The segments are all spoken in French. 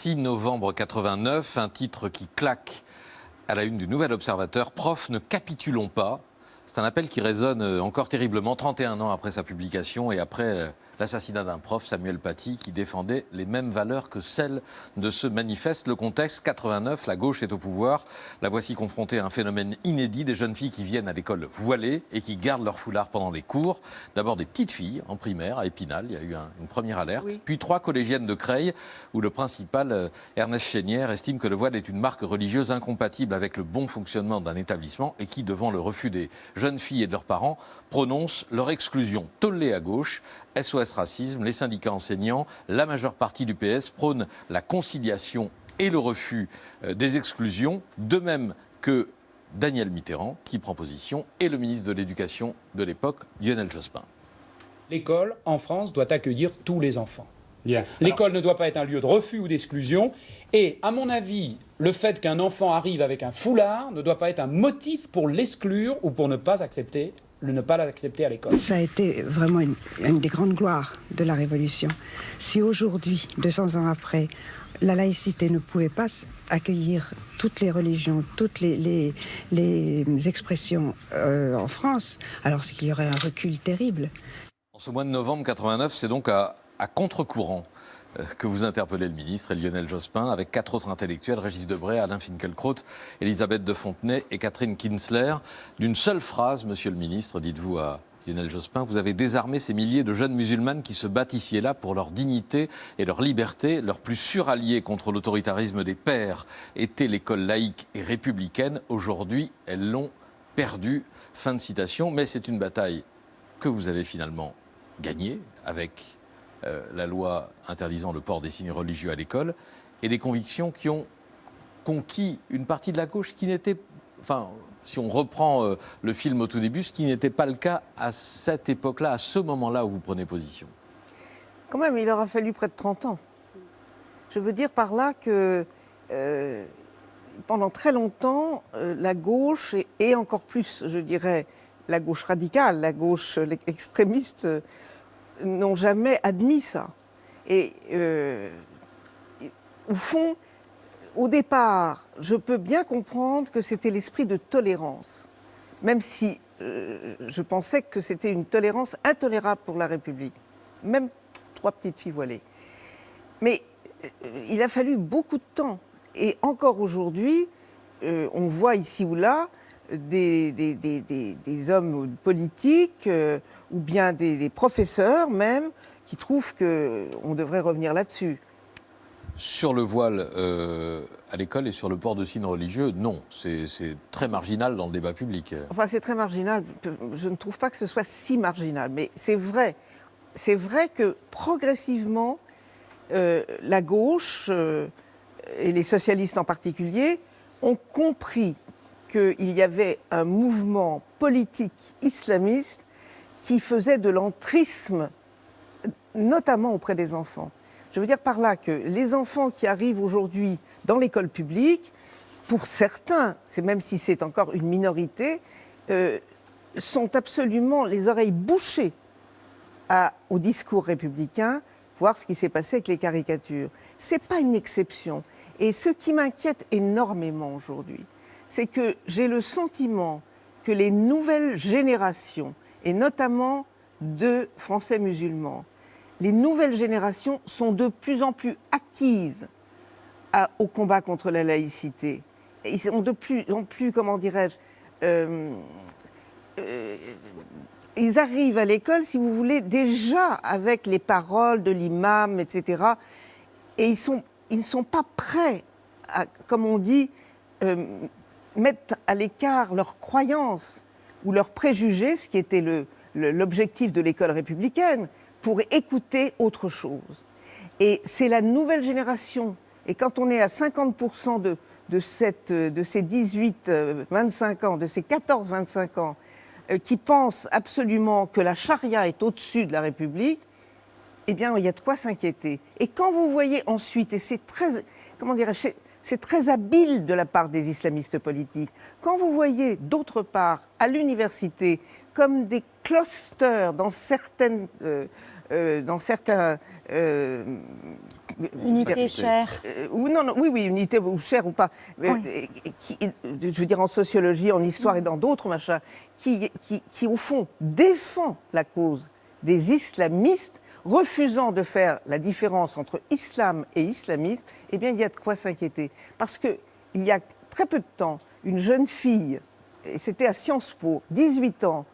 6 novembre 89, un titre qui claque à la une du Nouvel Observateur. Profs, ne capitulons pas. C'est un appel qui résonne encore terriblement 31 ans après sa publication et après l'assassinat d'un prof, Samuel Paty, qui défendait les mêmes valeurs que celles de ce manifeste. Le contexte, 89, la gauche est au pouvoir. La voici confrontée à un phénomène inédit, des jeunes filles qui viennent à l'école voilées et qui gardent leur foulard pendant les cours. D'abord des petites filles en primaire à Épinal, il y a eu une première alerte. Oui. Puis 3 collégiennes de Creil, où le principal, Ernest Chénière, estime que le voile est une marque religieuse incompatible avec le bon fonctionnement d'un établissement et qui, devant le refus des jeunes filles et de leurs parents, prononcent leur exclusion. Tollé à gauche, SOS Racisme, les syndicats enseignants, la majeure partie du PS prône la conciliation et le refus des exclusions, de même que Daniel Mitterrand, qui prend position, et le ministre de l'Éducation de l'époque, Lionel Jospin. L'école, en France, doit accueillir tous les enfants. Yeah. L'école ne doit pas être un lieu de refus ou d'exclusion. Et, à mon avis, le fait qu'un enfant arrive avec un foulard ne doit pas être un motif pour l'exclure ou pour ne pas l'accepter à l'école. Ça a été vraiment une des grandes gloires de la Révolution. Si aujourd'hui, 200 ans après, la laïcité ne pouvait pas accueillir toutes les religions, toutes les expressions en France, alors c'est qu'il y aurait un recul terrible. En ce mois de novembre 89, c'est donc à contre-courant que vous interpellez le ministre et Lionel Jospin, avec 4 autres intellectuels, Régis Debray, Alain Finkielkraut, Elisabeth de Fontenay et Catherine Kinsler. D'une seule phrase, monsieur le ministre, dites-vous à Lionel Jospin, vous avez désarmé ces milliers de jeunes musulmanes qui se battent ici et là pour leur dignité et leur liberté. Leur plus sûr allié contre l'autoritarisme des pères était l'école laïque et républicaine. Aujourd'hui, elles l'ont perdue. Fin de citation. Mais c'est une bataille que vous avez finalement gagnée avec la loi interdisant le port des signes religieux à l'école, et des convictions qui ont conquis une partie de la gauche qui n'était, enfin, si on reprend le film au tout début, ce qui n'était pas le cas à cette époque-là, à ce moment-là où vous prenez position. Quand même, il aura fallu près de 30 ans. Je veux dire par là que pendant très longtemps, la gauche, et encore plus, je dirais, la gauche radicale, la gauche extrémiste, n'ont jamais admis ça. Et au fond, au départ, je peux bien comprendre que c'était l'esprit de tolérance, même si je pensais que c'était une tolérance intolérable pour la République, même 3 petites filles voilées. Mais il a fallu beaucoup de temps. Et encore aujourd'hui, on voit ici ou là des hommes politiques ou bien des professeurs même qui trouvent qu'on devrait revenir là-dessus. Sur le voile à l'école et sur le port de signes religieux, non. C'est très marginal dans le débat public. Enfin, c'est très marginal. Je ne trouve pas que ce soit si marginal. Mais c'est vrai. C'est vrai que progressivement, la gauche, et les socialistes en particulier, ont compris qu'il y avait un mouvement politique islamiste qui faisait de l'entrisme, notamment auprès des enfants. Je veux dire par là que les enfants qui arrivent aujourd'hui dans l'école publique, pour certains, même si c'est encore une minorité, sont absolument les oreilles bouchées au discours républicain, voir ce qui s'est passé avec les caricatures. C'est pas une exception. Et ce qui m'inquiète énormément aujourd'hui, c'est que j'ai le sentiment que les nouvelles générations, et notamment de Français musulmans, les nouvelles générations sont de plus en plus acquises au combat contre la laïcité. Ils sont de plus en plus, comment dirais-je, ils arrivent à l'école, si vous voulez, déjà avec les paroles de l'imam, etc. Et ils ne sont pas prêts à, comme on dit, mettre à l'écart leurs croyances ou leurs préjugés, ce qui était l'objectif de l'école républicaine, pour écouter autre chose. Et c'est la nouvelle génération. Et quand on est à 50% de ces 18-25 ans, de ces 14-25 ans, qui pensent absolument que la charia est au-dessus de la République, eh bien, il y a de quoi s'inquiéter. Et quand vous voyez ensuite, et c'est très, comment dirais-je, c'est très habile de la part des islamistes politiques, quand vous voyez d'autre part, à l'université, comme des clusters dans certaines dans certains... unité chère. Oui, unité ou chère ou pas. Je veux dire en sociologie, en histoire et dans d'autres machins, qui au fond défend la cause des islamistes, refusant de faire la différence entre islam et islamisme, eh bien il y a de quoi s'inquiéter. Parce qu'il y a très peu de temps, une jeune fille, et c'était à Sciences Po, 18 ans,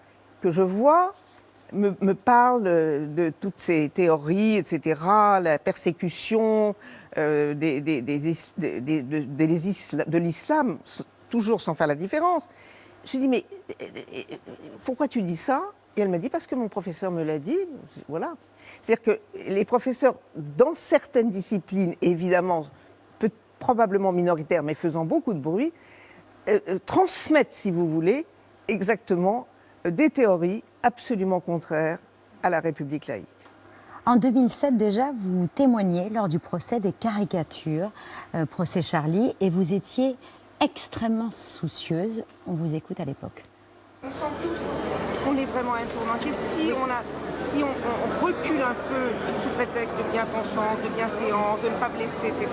que je vois, me parle de toutes ces théories, etc., la persécution de l'islam, toujours sans faire la différence. Je lui dis, mais pourquoi tu dis ça? Et elle m'a dit, parce que mon professeur me l'a dit, voilà. C'est-à-dire que les professeurs, dans certaines disciplines, évidemment, probablement minoritaires, mais faisant beaucoup de bruit, transmettent, si vous voulez, exactement des théories absolument contraires à la République laïque. En 2007 déjà, vous témoigniez lors du procès des caricatures, procès Charlie, et vous étiez extrêmement soucieuse. On vous écoute à l'époque. On sent tous qu'on est vraiment à un tournant. Et si on recule un peu sous prétexte de bien-pensance, de bienséance, de ne pas blesser, etc.,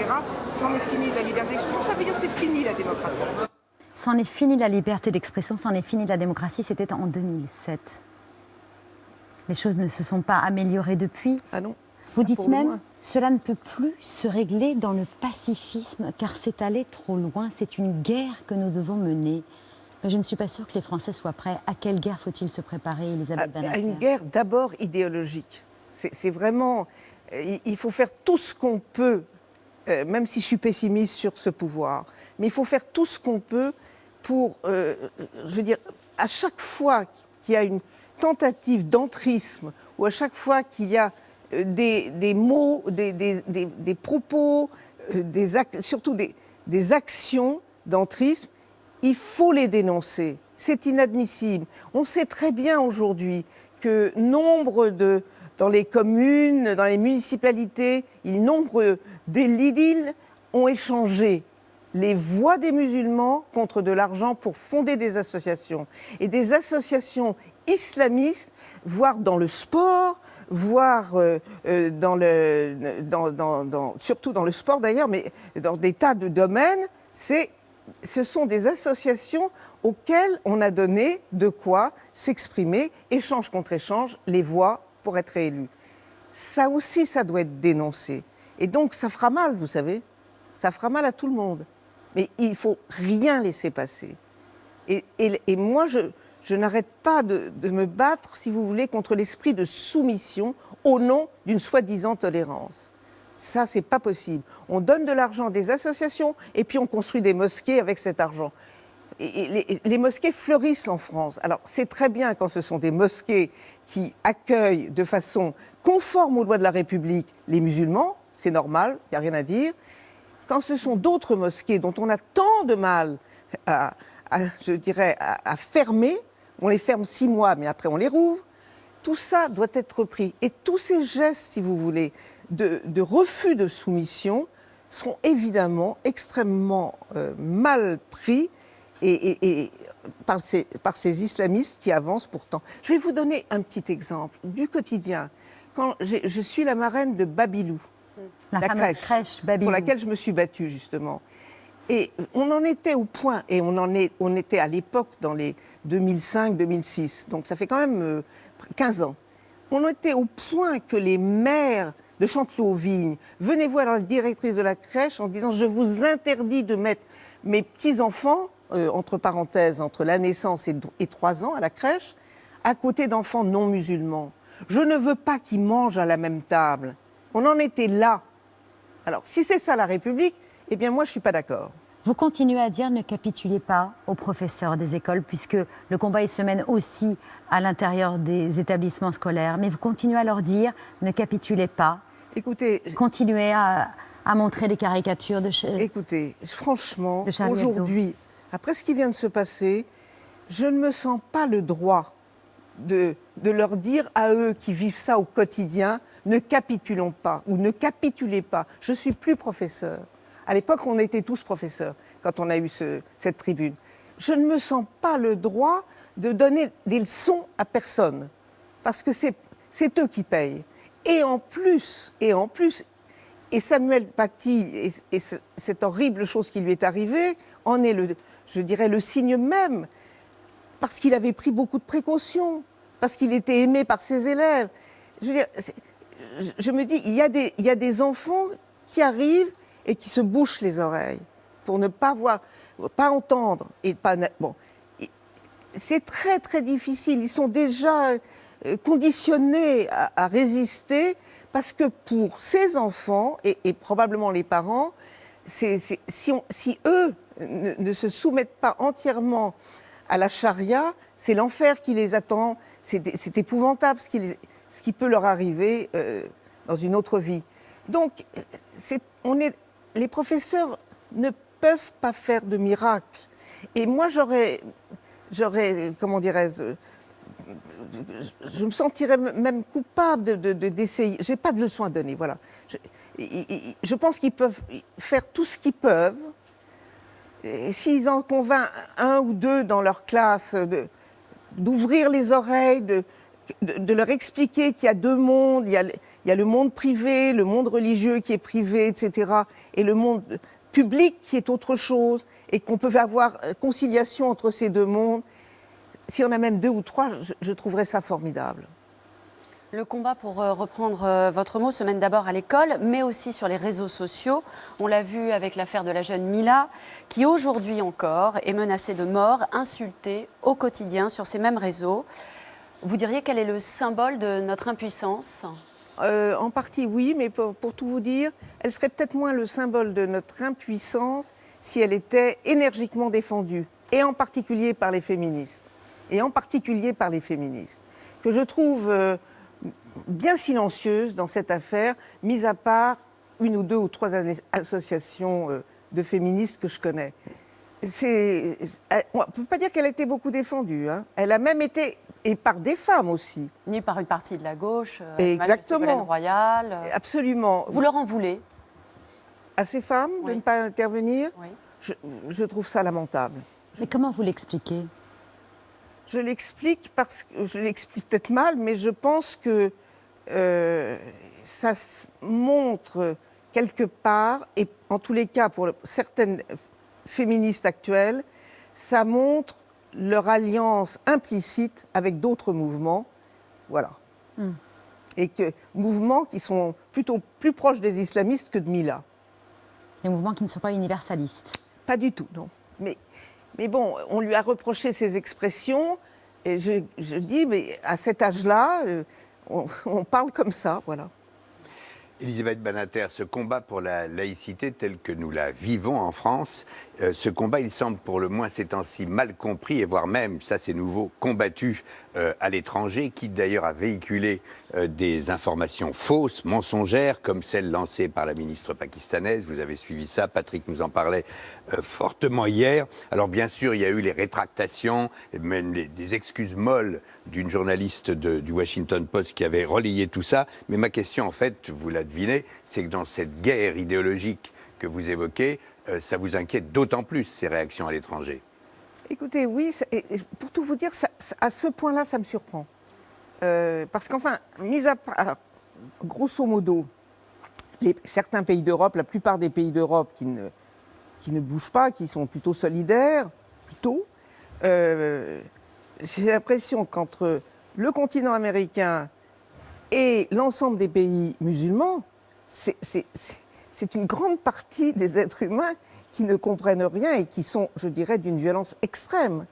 c'en est fini de la liberté d'expression. Ça veut dire que c'est fini la démocratie. C'en est fini la liberté d'expression, c'en est fini la démocratie, c'était en 2007. Les choses ne se sont pas améliorées depuis. Ah non. Vous dites même, cela ne peut plus se régler dans le pacifisme, car c'est aller trop loin, c'est une guerre que nous devons mener. Mais je ne suis pas sûre que les Français soient prêts. À quelle guerre faut-il se préparer, Elisabeth Badinter ? À une guerre d'abord idéologique. C'est vraiment... Il faut faire tout ce qu'on peut, même si je suis pessimiste sur ce pouvoir, mais il faut faire tout ce qu'on peut pour... je veux dire, à chaque fois qu'il y a une tentative d'entrisme, ou à chaque fois qu'il y a des mots, des propos, surtout des actions d'entrisme, il faut les dénoncer. C'est inadmissible. On sait très bien aujourd'hui que dans les communes, dans les municipalités, nombre d'édiles ont échangé les voix des musulmans contre de l'argent pour fonder des associations. Et des associations islamistes, voire dans le sport, voire surtout dans le sport d'ailleurs, mais dans des tas de domaines, ce sont des associations auxquelles on a donné de quoi s'exprimer, échange contre échange, les voix pour être réélus. Ça aussi, ça doit être dénoncé. Et donc, ça fera mal, vous savez. Ça fera mal à tout le monde. Mais il ne faut rien laisser passer. Et moi, je n'arrête pas de me battre, si vous voulez, contre l'esprit de soumission au nom d'une soi-disant tolérance. Ça, c'est pas possible. On donne de l'argent à des associations et puis on construit des mosquées avec cet argent. Et les mosquées fleurissent en France. Alors, c'est très bien quand ce sont des mosquées qui accueillent de façon conforme aux lois de la République les musulmans, c'est normal, il n'y a rien à dire. Quand ce sont d'autres mosquées dont on a tant de mal à fermer, on les ferme 6 mois, mais après on les rouvre, tout ça doit être repris. Et tous ces gestes, si vous voulez, de refus de soumission seront évidemment extrêmement mal pris par ces islamistes qui avancent pourtant. Je vais vous donner un petit exemple du quotidien. Quand je suis la marraine de Babilou, la fameuse crèche Babilou, pour laquelle je me suis battue justement. Et on en était au point, et on était à l'époque dans les 2005-2006, donc ça fait quand même 15 ans. On était au point que les maires de Chanteloup-aux-Vignes venaient voir la directrice de la crèche en disant « Je vous interdis de mettre mes petits-enfants, entre parenthèses, entre la naissance et 3 ans à la crèche, à côté d'enfants non musulmans. Je ne veux pas qu'ils mangent à la même table. » On en était là. Alors, si c'est ça la République, eh bien moi je ne suis pas d'accord. Vous continuez à dire ne capitulez pas aux professeurs des écoles, puisque le combat il se mène aussi à l'intérieur des établissements scolaires. Mais vous continuez à leur dire ne capitulez pas. Écoutez, continuez à montrer des caricatures de écoutez, franchement, de aujourd'hui, après ce qui vient de se passer, je ne me sens pas le droit de leur dire à eux qui vivent ça au quotidien, ne capitulons pas ou ne capitulez pas. Je ne suis plus professeur. À l'époque, on était tous professeurs quand on a eu cette tribune. Je ne me sens pas le droit de donner des leçons à personne, parce que c'est eux qui payent. Et en plus, et Samuel Paty, et cette horrible chose qui lui est arrivée, en est je dirais, le signe même, parce qu'il avait pris beaucoup de précautions, parce qu'il était aimé par ses élèves. Je veux dire, je me dis, il y a des enfants qui arrivent et qui se bouchent les oreilles pour ne pas voir, pas entendre. Et pas, bon, c'est très très difficile. Ils sont déjà conditionnés à résister parce que pour ces enfants et probablement les parents, si eux ne se soumettent pas entièrement à la charia, c'est l'enfer qui les attend. C'est épouvantable ce qui peut leur arriver dans une autre vie. Donc, les professeurs ne peuvent pas faire de miracle. Et moi, j'aurais, comment dirais-je, je me sentirais même coupable d'essayer. J'ai pas de leçon à donner, voilà. Je pense qu'ils peuvent faire tout ce qu'ils peuvent. Et s'ils en convainquent un ou deux dans leur classe d'ouvrir les oreilles, de leur expliquer qu'il y a deux mondes, il y a le monde privé, le monde religieux qui est privé, etc., et le monde public qui est autre chose, et qu'on peut avoir conciliation entre ces deux mondes. S'il y en a même deux ou trois, je trouverais ça formidable. Le combat, pour reprendre votre mot, se mène d'abord à l'école, mais aussi sur les réseaux sociaux. On l'a vu avec l'affaire de la jeune Mila, qui aujourd'hui encore est menacée de mort, insultée au quotidien sur ces mêmes réseaux. Vous diriez quel est le symbole de notre impuissance ? En partie oui, mais pour tout vous dire, elle serait peut-être moins le symbole de notre impuissance si elle était énergiquement défendue, et en particulier par les féministes. Que je trouve bien silencieuse dans cette affaire, mis à part une ou deux ou trois associations de féministes que je connais. On ne peut pas dire qu'elle a été beaucoup défendue. Hein. Elle a même été, et par des femmes aussi. Ni par une partie de la gauche, exactement. Royal. Absolument. Vous leur en voulez ? À ces femmes de ne pas intervenir, oui. Je trouve ça lamentable. Mais comment vous l'expliquez ? Je l'explique peut-être mal, mais je pense que ça montre quelque part, et en tous les cas pour certaines féministes actuelles, ça montre leur alliance implicite avec d'autres mouvements, voilà. Et mouvements qui sont plutôt plus proches des islamistes que de Mila. Des mouvements qui ne sont pas universalistes. Pas du tout, non. Mais bon, on lui a reproché ces expressions, et je dis, mais à cet âge-là, on parle comme ça, voilà. Elisabeth Badinter, ce combat pour la laïcité tel que nous la vivons en France, ce combat, il semble pour le moins ces temps-ci mal compris, et voire même, ça c'est nouveau, combattu à l'étranger, qui d'ailleurs a véhiculé des informations fausses, mensongères, comme celle lancée par la ministre pakistanaise. Vous avez suivi ça, Patrick nous en parlait fortement hier. Alors bien sûr, il y a eu les rétractations, même des excuses molles d'une journaliste du Washington Post qui avait relayé tout ça. Mais ma question, en fait, vous la devinez, c'est que dans cette guerre idéologique que vous évoquez, ça vous inquiète d'autant plus, ces réactions à l'étranger? Écoutez, oui, pour tout vous dire, à ce point-là, ça me surprend. Parce qu'enfin, mis à part, grosso modo, certains pays d'Europe, la plupart des pays d'Europe qui ne bougent pas, qui sont plutôt solidaires, j'ai l'impression qu'entre le continent américain et l'ensemble des pays musulmans, c'est une grande partie des êtres humains qui ne comprennent rien et qui sont, je dirais, d'une violence extrême.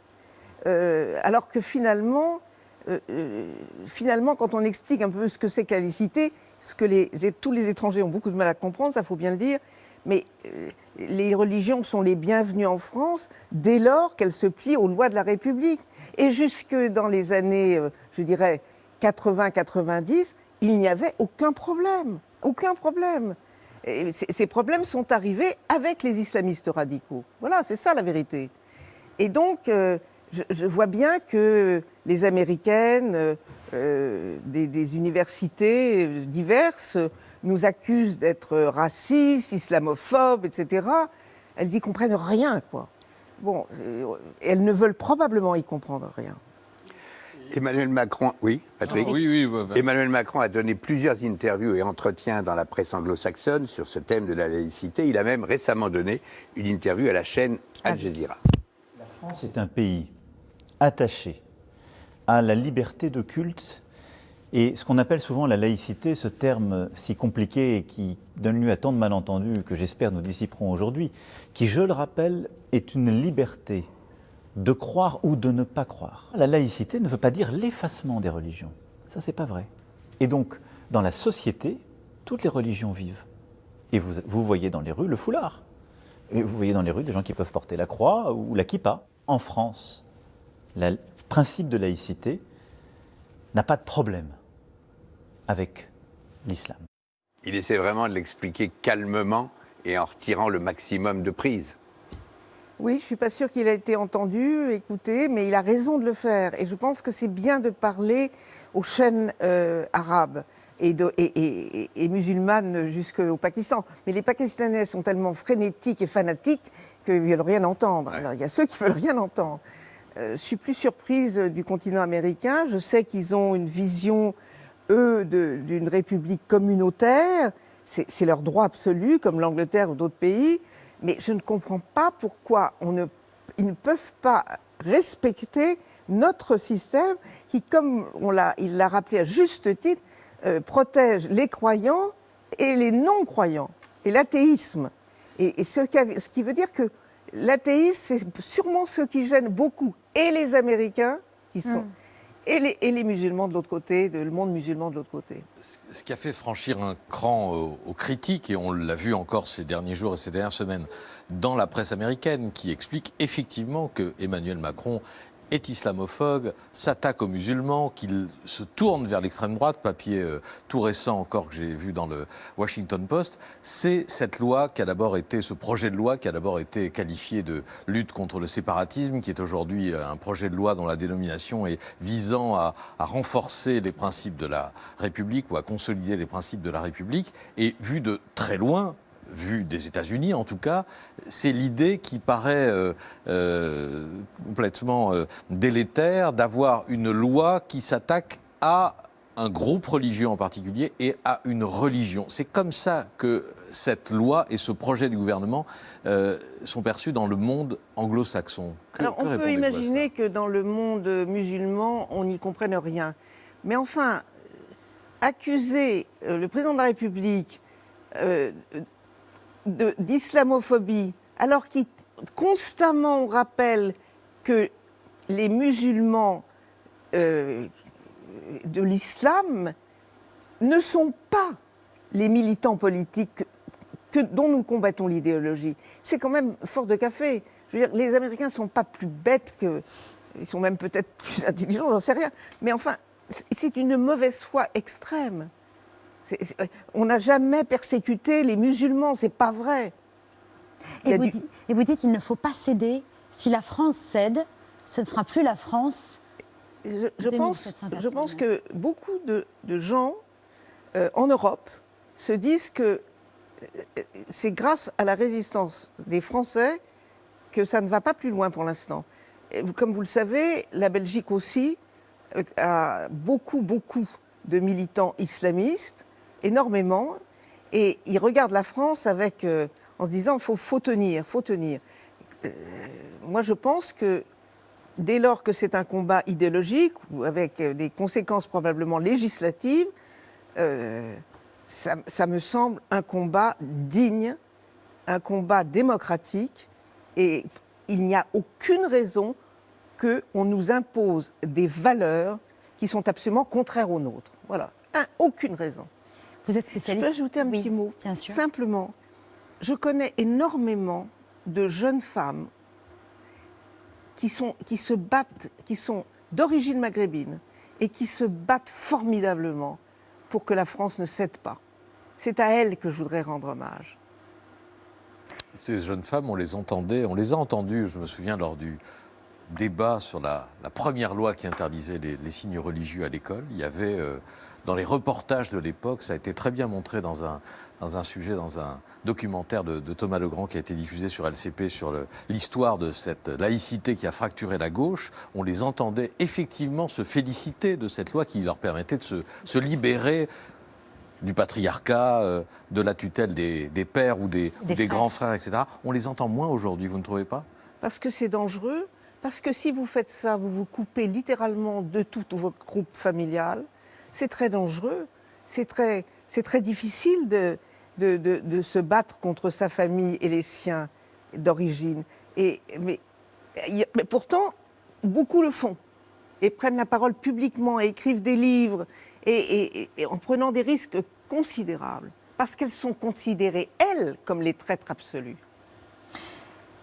Alors que finalement, quand on explique un peu ce que c'est que la laïcité, ce que tous les étrangers ont beaucoup de mal à comprendre, ça faut bien le dire, mais les religions sont les bienvenues en France dès lors qu'elles se plient aux lois de la République. Et jusque dans les années, je dirais, 80-90, il n'y avait aucun problème. Aucun problème. Et ces problèmes sont arrivés avec les islamistes radicaux. Voilà, c'est ça la vérité. Et donc, je vois bien que les Américaines, des universités diverses, nous accusent d'être racistes, islamophobes, etc. Elles n'y comprennent rien, quoi. Bon, elles ne veulent probablement y comprendre rien. Emmanuel Macron, oui, Patrick. Oui. Emmanuel Macron a donné plusieurs interviews et entretiens dans la presse anglo-saxonne sur ce thème de la laïcité. Il a même récemment donné une interview à la chaîne Al Jazeera. La France est un pays attaché à la liberté de culte et ce qu'on appelle souvent la laïcité, ce terme si compliqué et qui donne lieu à tant de malentendus que j'espère nous dissiperons aujourd'hui, qui, je le rappelle, est une liberté de croire ou de ne pas croire. La laïcité ne veut pas dire l'effacement des religions. Ça, c'est pas vrai. Et donc, dans la société, toutes les religions vivent. Et vous voyez dans les rues le foulard. Et vous voyez dans les rues des gens qui peuvent porter la croix ou la kippa. En France, le principe de laïcité n'a pas de problème avec l'islam. Il essaie vraiment de l'expliquer calmement et en retirant le maximum de prise. Oui, je ne suis pas sûre qu'il a été entendu, écouté, mais il a raison de le faire. Et je pense que c'est bien de parler aux chaînes arabes et musulmanes jusqu'au Pakistan. Mais les Pakistanais sont tellement frénétiques et fanatiques qu'ils ne veulent rien entendre. Alors, il y a ceux qui ne veulent rien entendre. Je suis plus surprise du continent américain. Je sais qu'ils ont une vision, eux, d'une république communautaire. C'est leur droit absolu, comme l'Angleterre ou d'autres pays. Mais je ne comprends pas pourquoi ils ne peuvent pas respecter notre système qui, comme il l'a rappelé à juste titre, protège les croyants et les non-croyants, et l'athéisme. Et ce qui veut dire que l'athéisme, c'est sûrement ce qui gêne beaucoup, et les Américains, qui sont... Et les musulmans de l'autre côté, le monde musulman de l'autre côté. Ce qui a fait franchir un cran aux critiques, et on l'a vu encore ces derniers jours et ces dernières semaines, dans la presse américaine, qui explique effectivement que Emmanuel Macron est islamophobe, s'attaque aux musulmans, qu'il se tourne vers l'extrême droite, papier tout récent encore que j'ai vu dans le Washington Post, c'est cette loi qui a d'abord été, ce projet de loi qui a d'abord été qualifié de lutte contre le séparatisme, qui est aujourd'hui un projet de loi dont la dénomination est visant à renforcer les principes de la République ou à consolider les principes de la République, et vu de très loin, vu des États-Unis en tout cas, c'est l'idée qui paraît complètement délétère d'avoir une loi qui s'attaque à un groupe religieux en particulier et à une religion. C'est comme ça que cette loi et ce projet du gouvernement sont perçus dans le monde anglo-saxon. Alors on peut imaginer que dans le monde musulman, on n'y comprenne rien. Mais enfin, accuser le président de la République d'islamophobie, alors qu'il constamment rappelle que les musulmans de l'islam ne sont pas les militants politiques dont nous combattons l'idéologie. C'est quand même fort de café. Je veux dire, les Américains ne sont pas plus bêtes que... Ils sont même peut-être plus intelligents, j'en sais rien. Mais enfin, c'est une mauvaise foi extrême. On n'a jamais persécuté les musulmans, c'est pas vrai. Et vous dites il ne faut pas céder. Si la France cède, ce ne sera plus la France. Je pense que beaucoup de gens en Europe se disent que c'est grâce à la résistance des Français que ça ne va pas plus loin pour l'instant. Comme vous le savez, la Belgique aussi a beaucoup de militants islamistes, énormément, et ils regardent la France avec, en se disant faut tenir. Moi, je pense que dès lors que c'est un combat idéologique, ou avec des conséquences probablement législatives, ça me semble un combat digne, un combat démocratique, et il n'y a aucune raison qu'on nous impose des valeurs qui sont absolument contraires aux nôtres. Voilà, aucune raison. Vous êtes spécialiste. Je peux ajouter un petit mot. Bien sûr. Simplement, je connais énormément de jeunes femmes qui se battent, qui sont d'origine maghrébine et qui se battent formidablement pour que la France ne cède pas. C'est à elles que je voudrais rendre hommage. Ces jeunes femmes, on les a entendues, je me souviens, lors du débat sur la première loi qui interdisait les signes religieux à l'école. Il y avait dans les reportages de l'époque. Ça a été très bien montré dans un documentaire de Thomas Legrand qui a été diffusé sur LCP sur l'histoire de cette laïcité qui a fracturé la gauche. On les entendait effectivement se féliciter de cette loi qui leur permettait de se libérer du patriarcat, de la tutelle des pères ou des grands frères, etc. On les entend moins aujourd'hui, vous ne trouvez pas? Parce que c'est dangereux, parce que si vous faites ça, vous vous coupez littéralement de tout votre groupe familial. C'est très dangereux, c'est très difficile de se battre contre sa famille et les siens d'origine. Mais pourtant, beaucoup le font et prennent la parole publiquement et écrivent des livres et en prenant des risques considérables parce qu'elles sont considérées, elles, comme les traîtres absolus.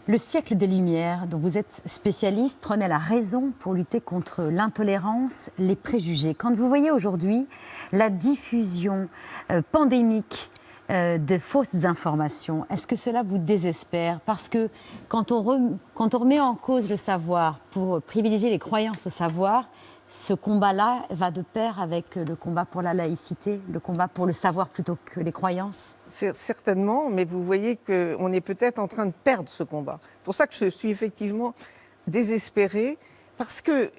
Le siècle des Lumières, dont vous êtes spécialiste, prenait la raison pour lutter contre l'intolérance, les préjugés. Quand vous voyez aujourd'hui la diffusion pandémique de fausses informations, est-ce que cela vous désespère? Parce que quand on remet en cause le savoir pour privilégier les croyances au savoir, ce combat-là va de pair avec le combat pour la laïcité, le combat pour le savoir plutôt que les croyances? Certainement, mais vous voyez qu'on est peut-être en train de perdre ce combat. C'est pour ça que je suis effectivement désespérée, parce que,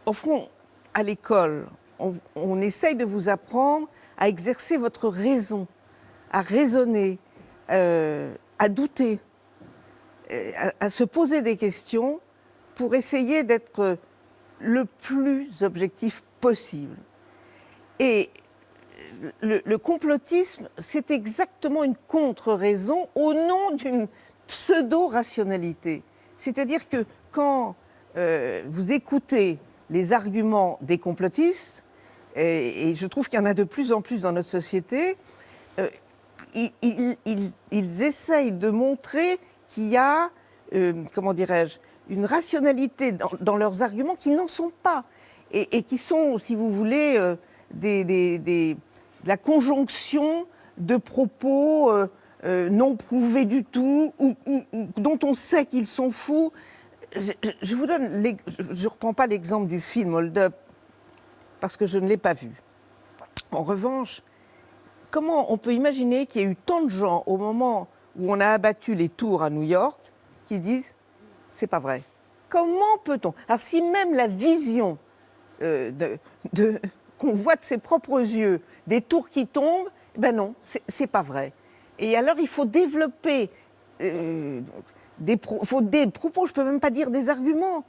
au fond, à l'école, on essaye de vous apprendre à exercer votre raison, à raisonner, à douter, à se poser des questions pour essayer d'être le plus objectif possible. Et le complotisme, c'est exactement une contre-raison au nom d'une pseudo-rationalité. C'est-à-dire que quand vous écoutez les arguments des complotistes, et je trouve qu'il y en a de plus en plus dans notre société, ils essayent de montrer qu'il y a, comment dirais-je, une rationalité dans leurs arguments qui n'en sont pas, et qui sont, si vous voulez, la conjonction de propos non prouvés du tout, ou dont on sait qu'ils sont faux. Je vous donne, je ne reprends pas l'exemple du film Hold Up, parce que je ne l'ai pas vu. En revanche, comment on peut imaginer qu'il y ait eu tant de gens au moment où on a abattu les tours à New York qui disent « c'est pas vrai ». Comment peut-on? Alors si même la vision qu'on voit de ses propres yeux des tours qui tombent, ben non, c'est pas vrai. Et alors il faut développer des propos, je peux même pas dire des arguments.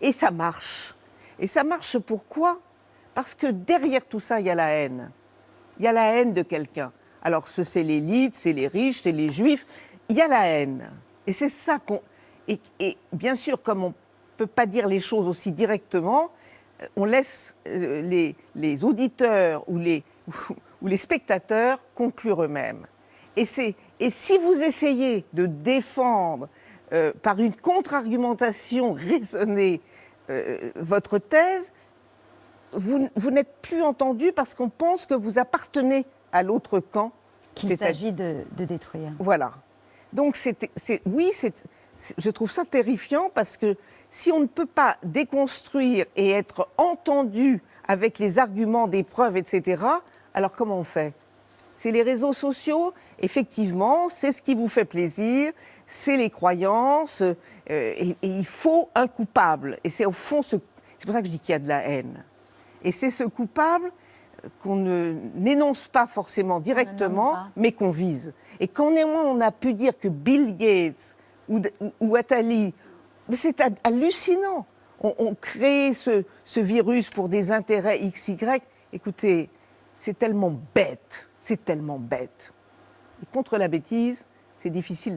Et ça marche. Et ça marche pourquoi? Parce que derrière tout ça, il y a la haine. Il y a la haine de quelqu'un. Alors c'est l'élite, c'est les riches, c'est les juifs. Il y a la haine. Et c'est ça qu'on... Et bien sûr, comme on ne peut pas dire les choses aussi directement, on laisse les auditeurs ou les spectateurs conclure eux-mêmes. Et si vous essayez de défendre par une contre-argumentation raisonnée votre thèse, vous n'êtes plus entendu parce qu'on pense que vous appartenez à l'autre camp. Qu'il s'agit de détruire. Voilà. Donc je trouve ça terrifiant parce que si on ne peut pas déconstruire et être entendu avec les arguments, des preuves, etc., alors comment on fait? C'est les réseaux sociaux, effectivement, c'est ce qui vous fait plaisir, c'est les croyances, et il faut un coupable. Et c'est au fond, c'est pour ça que je dis qu'il y a de la haine. Et c'est ce coupable qu'on n'énonce pas forcément directement, mais qu'on vise. Et quand on a pu dire que Bill Gates ou Attali, mais c'est hallucinant. On crée ce virus pour des intérêts XY. Écoutez, c'est tellement bête, c'est tellement bête. Et contre la bêtise, c'est difficile.